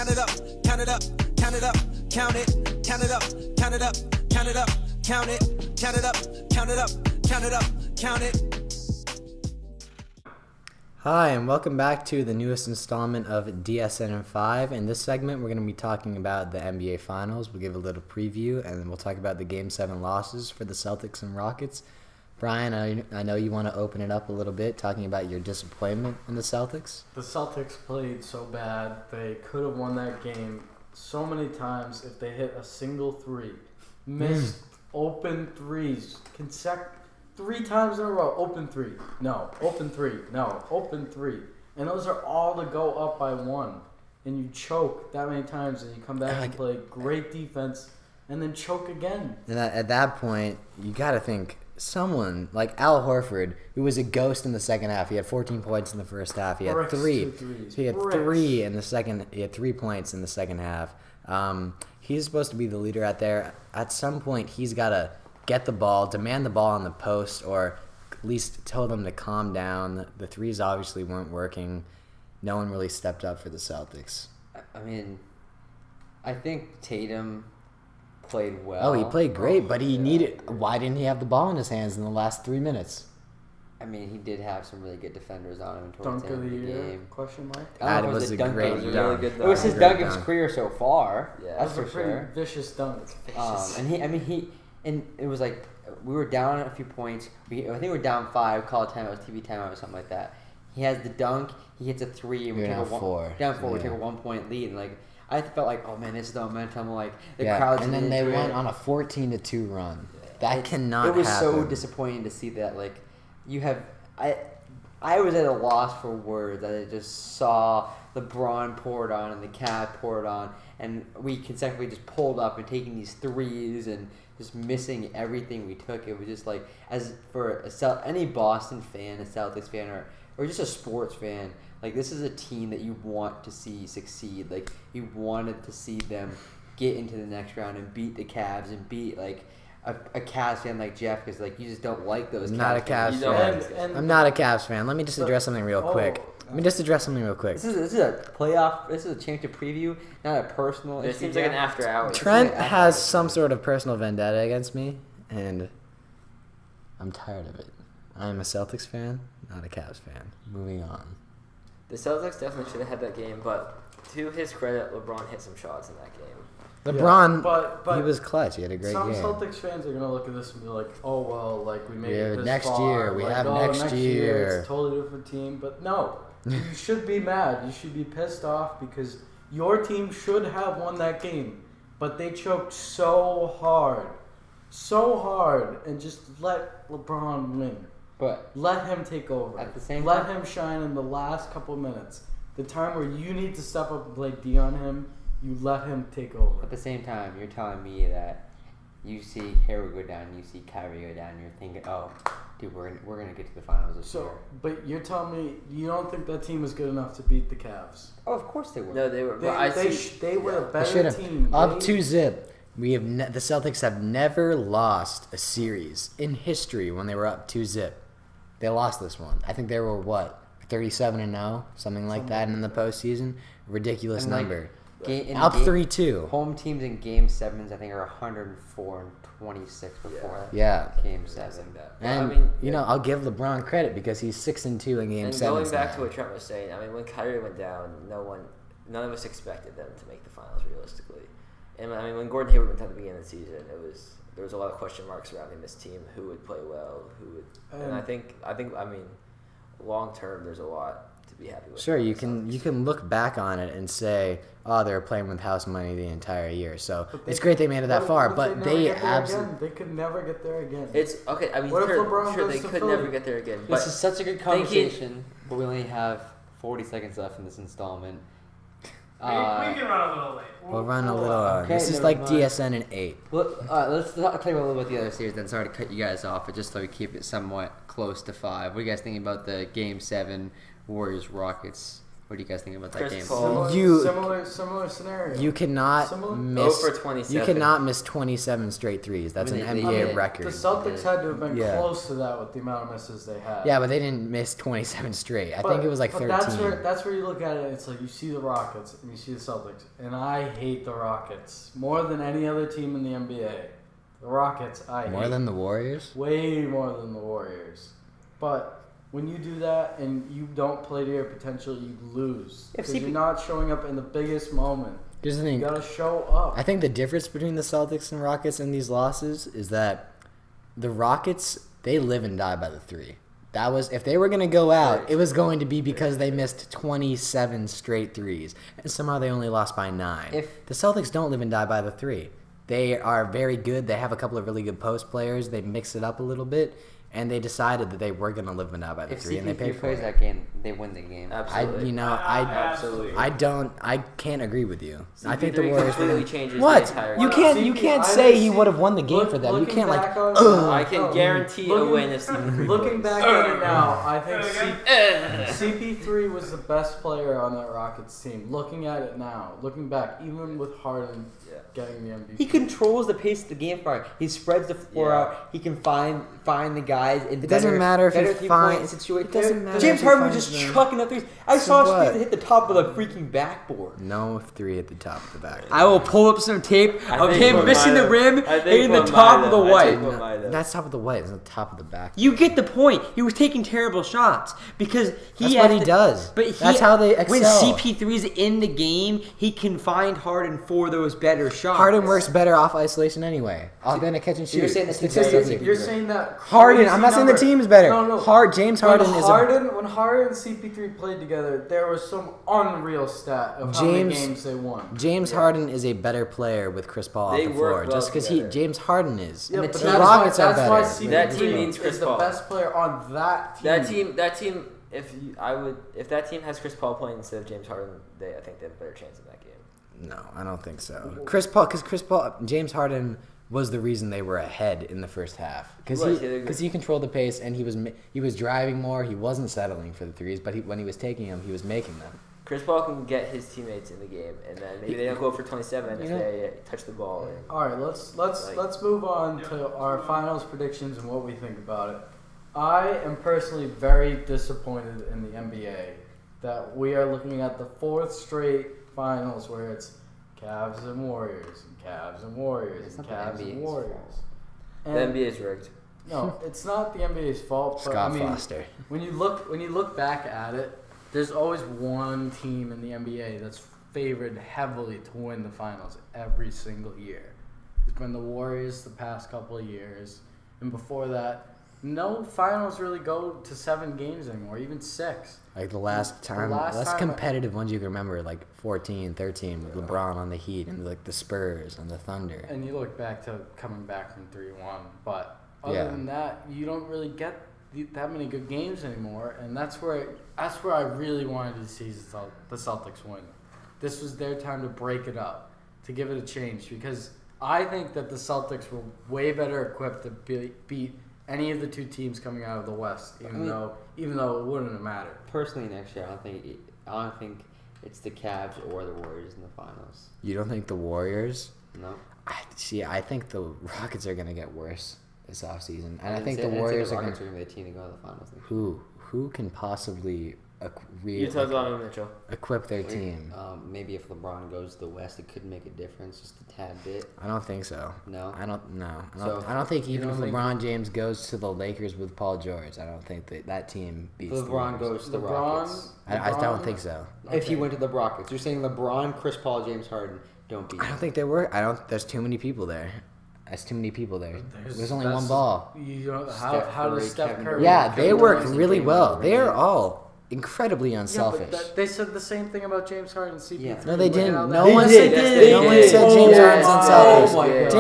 count it up, count it up, count it up, count it, count it up, count it up, count it up, count it, count it up, count it up, count it up, count it. Hi, and welcome back to the newest installment of DSN and 5. In this segment, we're going to be talking about the NBA Finals. We'll give a little preview, and then we'll talk about the Game 7 losses for the Celtics and Rockets. Brian, I know you want to open it up a little bit, talking about your disappointment in the Celtics. The Celtics played so bad. They could have won that game so many times if they hit a single three. Missed open threes. 3 times in a row. Open three. No. Open three. No. Open three. And those are all to go up by 1. And you choke that many times and you come back and play great defense and then choke again. And at that point, you got to think someone like Al Horford, who was a ghost in the second half. He had 14 points in the first half. He had 3. So he had 3 in the second. He had 3 points in the second half. He's supposed to be the leader out there. At some point, he's got to get the ball, demand the ball on the post, or at least tell them to calm down. The threes obviously weren't working. No one really stepped up for the Celtics. I mean, I think Tatum played well. Oh, he played great, but he needed. Why didn't he have the ball in his hands in the last 3 minutes? I mean, he did have some really good defenders on him towards Dunk the end of of the the year? game. Question mark. That was a great dunk. Really good dunk. It was his dunk of his career so far. Yeah, that's that was for a pretty sure. vicious dunk. And it was like we were down a few points. I think we were down 5. Call it timeout, TV timeout, or something like that. He has the dunk. He hits a 3. And we take down 4. Down 4. Yeah. We take a 1-point lead, and like I felt like, oh man, this is the momentum. Like the Yeah, crowd's and then into they it. went on a 14-2 run. That cannot happen. It was happen. so disappointing to see that. Like you have, I was at a loss for words. I just saw LeBron pour it on and the Cavs pour it on, and we consecutively just pulled up and taking these threes and just missing everything we took. It was just like, as for any Boston fan, a Celtics fan, or just a sports fan, like this is a team that you want to see succeed. Like you wanted to see them get into the next round and beat the Cavs and beat like a Cavs fan like Jeff, because like you just don't like those. I'm not a Cavs fan. I'm not a Cavs fan. Let me just address something real quick. This is a playoff. This is a championship preview, not a personal. It seems like an after hours. Trent has some sort of personal vendetta against me, and I'm tired of it. I'm a Celtics fan, not a Cavs fan. Moving on. The Celtics definitely should have had that game, but to his credit, LeBron hit some shots in that game. LeBron, but he was clutch. He had a great some game. Celtics fans are gonna look at this and be like, "Oh well, like we made it this next far. year. We like, have next next year. year. It's a totally different team." But no, you should be mad. You should be pissed off because your team should have won that game, but they choked so hard, and just let LeBron win. But Let him take over. At the same let time, him shine in the last couple of minutes. The time where you need to step up and play D on him, you let him take over. at the same time, you're telling me that you see Harold go down, you see Kyrie go down, you're thinking, oh, dude, we're gonna get to the finals this year. But you're telling me you don't think that team was good enough to beat the Cavs? Oh, of course they were. No, they were. They were a They better should have. team. Up 2-zip. We have the Celtics have never lost a series in history when they were up 2-zip. They lost this one. I think they were 37-0, something like that in the postseason. Ridiculous And, like, number. Up 3-2. Home teams in Game 7s, I think, are 104-26 before Yeah. Game 7. And I'll give LeBron credit because he's 6-2 in Game and 7. going back to what Trent was saying, I mean, when Kyrie went down, none of us expected them to make the finals realistically. And I mean, when Gordon Hayward went down at the beginning of the season, there was a lot of question marks surrounding this team. Who would play well? And I think long term, there's a lot to be happy with. Sure, you can look back on it and say, oh, they were playing with house money the entire year. So it's great they made it that far, but they absolutely they could never get there again. It's okay. I mean, What if LeBron sure goes they to could Philly? never get there again. This But is such a good conversation, but we only have 40 seconds left in this installment. We can run a little late. We'll run a little. Okay, This is never like mind. DSN in 8. Well, let's talk about a little bit the other series then. Sorry to cut you guys off, but just so we keep it somewhat close to 5. What are you guys thinking about the Game 7 Warriors-Rockets What do you guys think about that Chris game? Paul. Similar scenario. You cannot miss. 0 for 27. You cannot miss 27 straight threes. That's an NBA record. The Celtics had to have been close to that with the amount of misses they had. Yeah, but they didn't miss 27 straight. I think it was like 13. That's where you look at it. It's like you see the Rockets and you see the Celtics, and I hate the Rockets more than any other team in the NBA. The Rockets, I hate. More than the Warriors? Way more than the Warriors. But when you do that and you don't play to your potential, you lose. Because you're not showing up in the biggest moment. Here's the thing. You gotta show up. I think the difference between the Celtics and Rockets in these losses is that the Rockets, they live and die by the three. That was, if they were going to go out, it was going to be because they missed 27 straight threes. And somehow they only lost by 9. The Celtics don't live and die by the three. They are very good. They have a couple of really good post players. They mix it up a little bit. And they decided that they were going to live and die by the three, and they paid for it. If CP3 plays that game, they win the game. Absolutely. Absolutely. I can't agree with you. I think the CP3 Warriors completely changes What? the entire You can't say he would have won the game for them. You can't I can guarantee a win if CP3 Looking plays. back at it now, I think CP3 was the best player on that Rockets team. Looking at it now, looking back, even with Harden getting the MVP. He controls the pace of the game for him. He spreads the floor out. He can find the guys in It doesn't matter if better he finds. situations. It doesn't matter. James if he Harden was finds just them. chucking up threes. I saw him hit the top of the freaking backboard. No three at the top of the back. I will pull up some tape of think him one missing might the have. rim, I think hitting the one top might of the have. I white. think one might have. That's top of the white. It's not top of the back. You get the point. He was taking terrible shots because That's what he does. But That's how they excel. When CP3's in the game, he can find Harden for those better shots. Harden works better off isolation anyway. Than a catch and shoot. You're saying that statistically. You're saying that Harden. I'm not saying the team's better. No. James Harden is when Harden and CP3 played together, there was some unreal stat of how many games they won. James Harden is a better player with Chris Paul off They the floor. work well Just because together. James Harden is. Yeah, And but the Rockets are that's why better. CP3 That team needs Chris is Paul. the best player on that team. That team. If that team has Chris Paul playing instead of James Harden, I think they have a better chance in that game. No, I don't think so. James Harden was the reason they were ahead in the first half because he controlled the pace and he was driving more. He wasn't settling for the threes, but when he was taking them, he was making them. Chris Paul can get his teammates in the game, and then maybe they don't go for 27 if they touch the ball. All right, let's move on to our finals predictions and what we think about it. I am personally very disappointed in the NBA that we are looking at the 4th straight finals where it's Cavs and Warriors, and Cavs and Warriors, and Cavs and Warriors. The NBA is rigged. No, it's not the NBA's fault. But, Scott Foster. When you look back at it, there's always one team in the NBA that's favored heavily to win the finals every single year. It's been the Warriors the past couple of years, and before that, no finals really go to 7 games anymore, even 6. Like the last competitive ones you can remember, like 14, 13 with LeBron on the Heat and like the Spurs and the Thunder. And you look back to coming back from 3-1, but other than that, you don't really get that many good games anymore, and that's where I really wanted to see the Celtics win. This was their time to break it up, to give it a change, because I think that the Celtics were way better equipped to beat any of the 2 teams coming out of the West, even though it wouldn't have mattered. Personally, next year, I don't think it's the Cavs or the Warriors in the finals. You don't think the Warriors? No. I think the Rockets are going to get worse this offseason. And I think the Warriors Warriors are going to be the team to go to the finals. Who can possibly equip their team? Maybe if LeBron goes to the West, it could make a difference just a tad bit. I don't think so. No? I don't think even if LeBron James goes to the Lakers with Paul George, I don't think that team beats LeBron the goes to the Rockets. I don't think so. If he went to the Rockets. You're saying LeBron, Chris Paul, James Harden don't beat him. I don't think they were. There's too many people there. There's too many people there. There's only one ball. How does Steph Curry? Yeah, they work really well. They are all incredibly unselfish. Yeah, but they said the same thing about James Harden and CP3. No, they didn't. No one said James Harden's unselfish. Oh my God. James